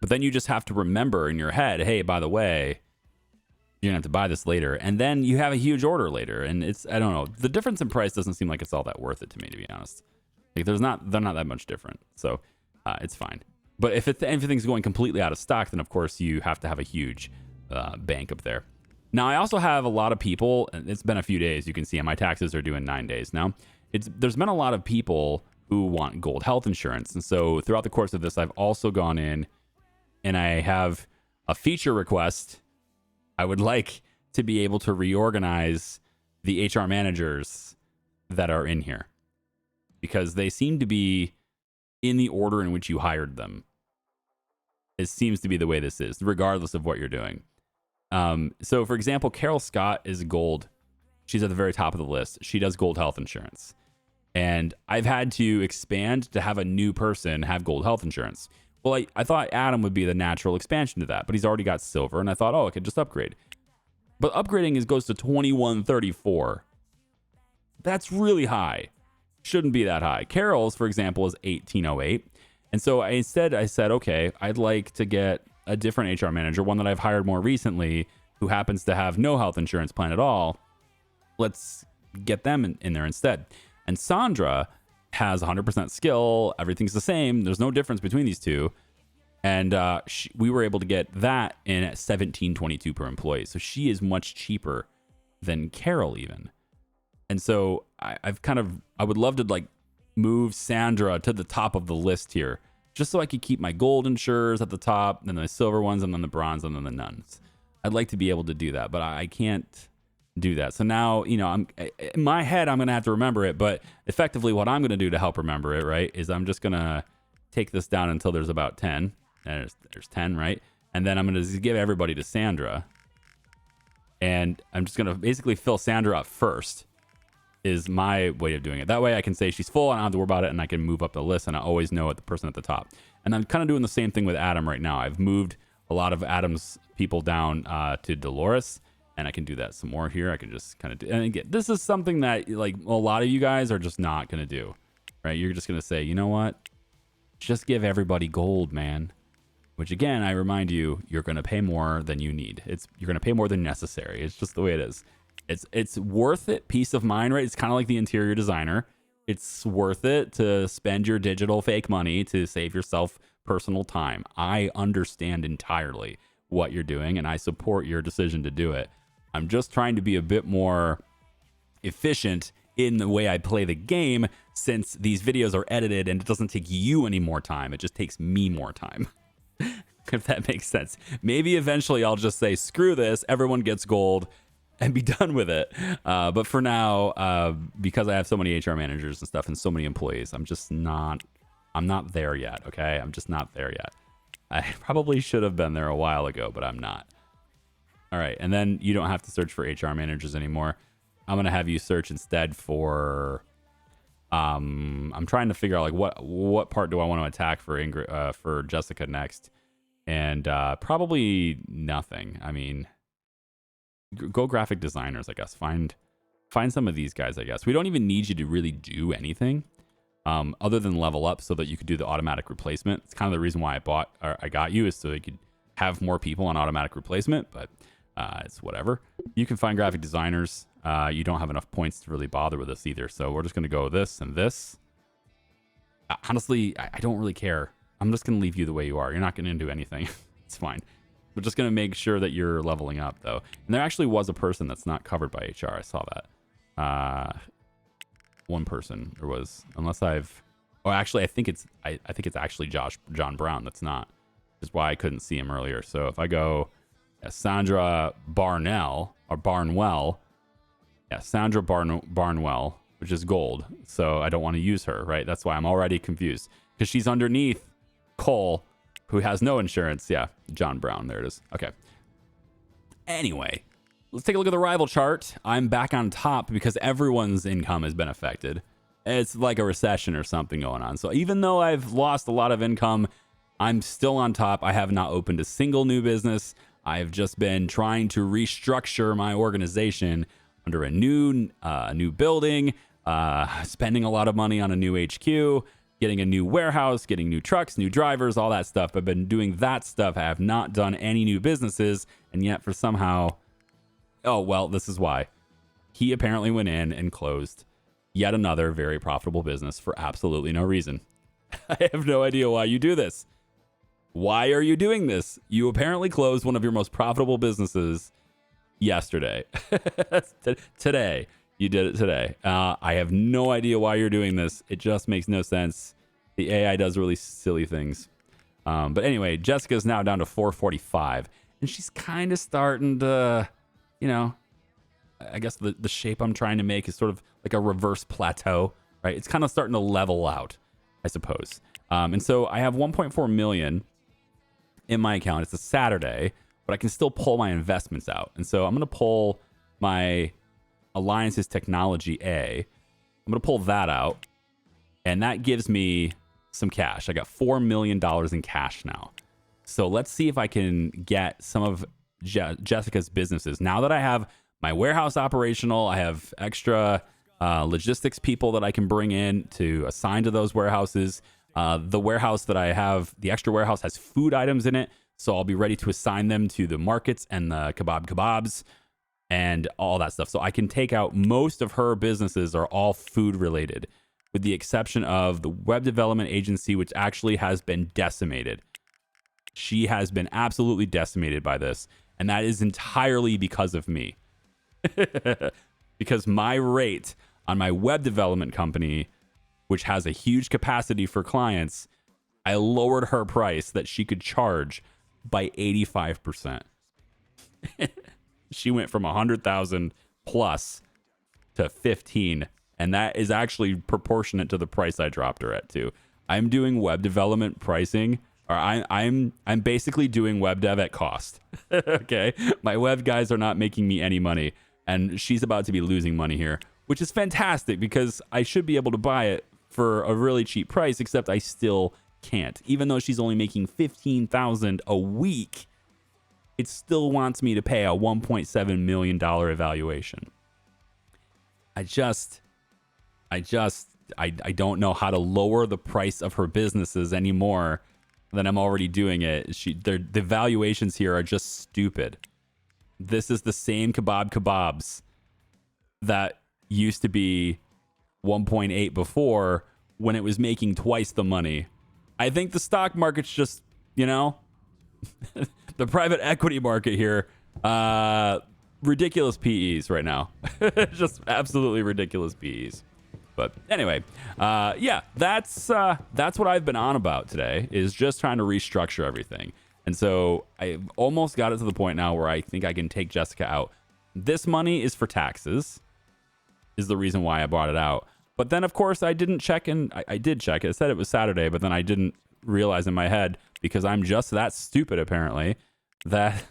But then you just have to remember in your head, hey, by the way, you're going to have to buy this later. And then you have a huge order later. And it's, I don't know, the difference in price doesn't seem like it's all that worth it to me, to be honest. Like they're not that much different. So it's fine. But if everything's going completely out of stock, then of course you have to have a huge bank up there. Now, I also have a lot of people, and it's been a few days. You can see my taxes are due in 9 days now. There's been a lot of people who want gold health insurance. And so throughout the course of this, I've also gone in and I have a feature request. I would like to be able to reorganize the HR managers that are in here, because they seem to be in the order in which you hired them. It seems to be the way this is, regardless of what you're doing. So, for example, Carol Scott is gold. She's at the very top of the list. She does gold health insurance. And I've had to expand to have a new person have gold health insurance. Well, I thought Adam would be the natural expansion to that, but he's already got silver, and I thought, I could just upgrade. But upgrading goes to 2134. That's really high. Shouldn't be that high. Carol's, for example, is 1808. And so instead I said, okay, I'd like to get a different HR manager, one that I've hired more recently, who happens to have no health insurance plan at all. Let's get them in there instead. And Sandra has 100% skill. Everything's the same. There's no difference between these two. And we were able to get that in at $17.22 per employee. So she is much cheaper than Carol even. And so I would love to like move Sandra to the top of the list here, just so I could keep my gold insurers at the top, then the silver ones, and then the bronze, and then the nuns. I'd like to be able to do that, but I can't do that. So now, I'm in my head, I'm going to have to remember it, but effectively what I'm going to do to help remember it, right, is I'm just going to take this down until there's about 10. And there's 10, right? And then I'm going to give everybody to Sandra. And I'm just going to basically fill Sandra up first, is my way of doing it. That way I can say she's full and I don't have to worry about it, and I can move up the list and I always know the person at the top. And I'm kind of doing the same thing with Adam right now. I've moved a lot of Adam's people down to Dolores, and I can do that some more here. I can just kind of do, and again, this is something that like a lot of you guys are just not going to do, right? You're just going to say, you know what? Just give everybody gold, man. Which again, I remind you, you're going to pay more than you need. You're going to pay more than necessary. It's just the way it is. It's worth it. Peace of mind, right? It's kind of like the interior designer. It's worth it to spend your digital fake money to save yourself personal time. I understand entirely what you're doing, and I support your decision to do it. I'm just trying to be a bit more efficient in the way I play the game, since these videos are edited and it doesn't take you any more time. It just takes me more time. If that makes sense. Maybe eventually I'll just say, screw this, everyone gets gold, and be done with it. But for now, because I have so many HR managers and stuff and so many employees, I'm not there yet, okay? I'm just not there yet. I probably should have been there a while ago, but I'm not. All right, and then you don't have to search for HR managers anymore. I'm going to have you search instead for... I'm trying to figure out like what part do I want to attack for Jessica next, and probably nothing. I mean, go graphic designers, I guess. Find some of these guys, I guess. We don't even need you to really do anything other than level up so that you could do the automatic replacement. It's kind of the reason why I got you, is so you could have more people on automatic replacement, but it's whatever. You can find graphic designers. You don't have enough points to really bother with this either. So we're just going to go this and this. Honestly, I don't really care. I'm just going to leave you the way you are. You're not going to do anything. It's fine. We're just going to make sure that you're leveling up, though. And there actually was a person that's not covered by HR. I saw that. One person there was, unless I've... Oh, actually, I think it's actually John Brown that's not. Which is why I couldn't see him earlier. So if I go Sandra Barnwell, Sandra Barnwell, which is gold. So I don't want to use her, right? That's why I'm already confused. Because she's underneath Cole, who has no insurance. Yeah, John Brown. There it is. Okay. Anyway, let's take a look at the rival chart. I'm back on top because everyone's income has been affected. It's like a recession or something going on. So even though I've lost a lot of income, I'm still on top. I have not opened a single new business. I've just been trying to restructure my organization under a new building, spending a lot of money on a new HQ, getting a new warehouse, getting new trucks, new drivers, all that stuff. I've been doing that stuff. I have not done any new businesses, and yet for somehow... Oh, well, this is why. He apparently went in and closed yet another very profitable business for absolutely no reason. I have no idea why you do this. Why are you doing this? You apparently closed one of your most profitable businesses yesterday. Today. You did it today. I have no idea why you're doing this. It just makes no sense. The AI does really silly things. But anyway, Jessica's now down to 445. And she's kind of starting to you know, I guess the shape I'm trying to make is sort of like a reverse plateau, right? It's kind of starting to level out, I suppose. And so I have 1.4 million in my account. It's a Saturday, but I can still pull my investments out. And so I'm going to pull my Alliances Technology A. I'm going to pull that out, and that gives me some cash. I got $4 million in cash now. So let's see if I can get some of Jessica's businesses. Now that I have my warehouse operational, I have extra logistics people that I can bring in to assign to those warehouses. The warehouse that I have, the extra warehouse, has food items in it. So I'll be ready to assign them to the markets and the kebabs and all that stuff. So I can take out most of her businesses are all food related, with the exception of the web development agency, which actually has been decimated. She has been absolutely decimated by this. And that is entirely because of me. Because my rate on my web development company, which has a huge capacity for clients, I lowered her price that she could charge by 85%. She went from 100,000 plus to 15, and that is actually proportionate to the price I dropped her at too. I'm doing web development pricing, or I'm basically doing web dev at cost. Okay, my web guys are not making me any money, and she's about to be losing money here, which is fantastic because I should be able to buy it for a really cheap price, except I still can't. Even though she's only making $15,000 a week, it still wants me to pay a $1.7 million evaluation. I don't know how to lower the price of her businesses anymore than I'm already doing it. The valuations here are just stupid. This is the same kebabs that used to be 1.8 before, when it was making twice the money. I think the stock market's just, the private equity market here, ridiculous PEs right now. Just absolutely ridiculous PEs. But anyway, yeah, that's what I've been on about today, is just trying to restructure everything. And so I almost got it to the point now where I think I can take Jessica out. This money is for taxes, is the reason why I brought it out. But then, of course, I didn't check, and I did check it. It said it was Saturday, but then I didn't realize in my head, because I'm just that stupid, apparently, that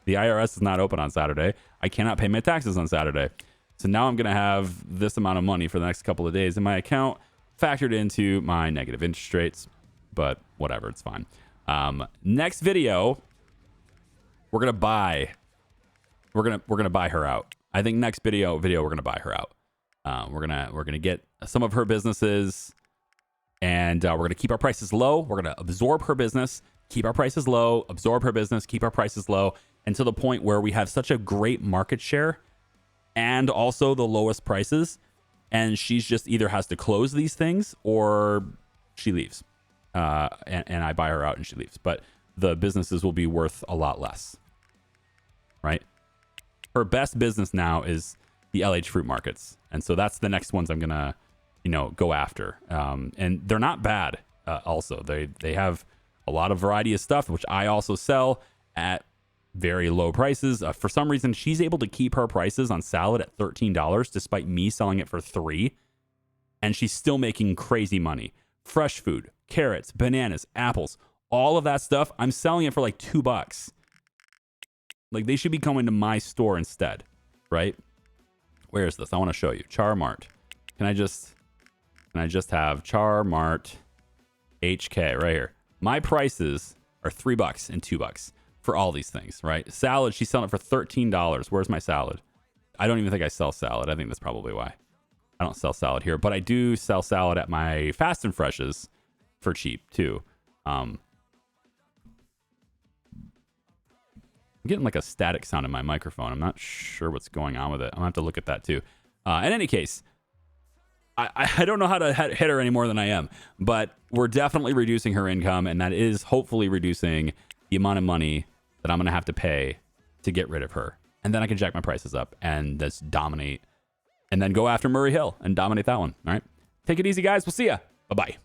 the IRS is not open on Saturday. I cannot pay my taxes on Saturday. So now I'm going to have this amount of money for the next couple of days in my account, factored into my negative interest rates. But whatever, it's fine. Next video, we're going to buy. We're gonna buy her out. I think next video we're gonna buy her out. We're gonna get some of her businesses, and we're gonna keep our prices low. We're gonna absorb her business, keep our prices low, absorb her business, keep our prices low, and to the point where we have such a great market share and also the lowest prices, and she's just either has to close these things or she leaves, and I buy her out and she leaves. But the businesses will be worth a lot less, right? Her best business now is the LH fruit markets. And so that's the next ones I'm going to, go after. And they're not bad. Also, they have a lot of variety of stuff, which I also sell at very low prices. For some reason, she's able to keep her prices on salad at $13, despite me selling it for $3. And she's still making crazy money. Fresh food, carrots, bananas, apples, all of that stuff, I'm selling it for like $2. Like, they should be coming to my store instead, right? Where is this? I want to show you. Char Mart. Can I just have Char Mart HK right here? My prices are $3 and $2 for all these things, right? Salad, she's selling it for $13. Where's my salad? I don't even think I sell salad. I think that's probably why. I don't sell salad here, but I do sell salad at my Fast and Freshes for cheap too. I'm getting like a static sound in my microphone. I'm not sure what's going on with it. I'm gonna have to look at that too. In any case, I don't know how to hit her any more than I am, but we're definitely reducing her income, and that is hopefully reducing the amount of money that I'm gonna have to pay to get rid of her. And then I can jack my prices up and just dominate, and then go after Murray Hill and dominate that one. All right, take it easy, guys. We'll see ya. Bye bye.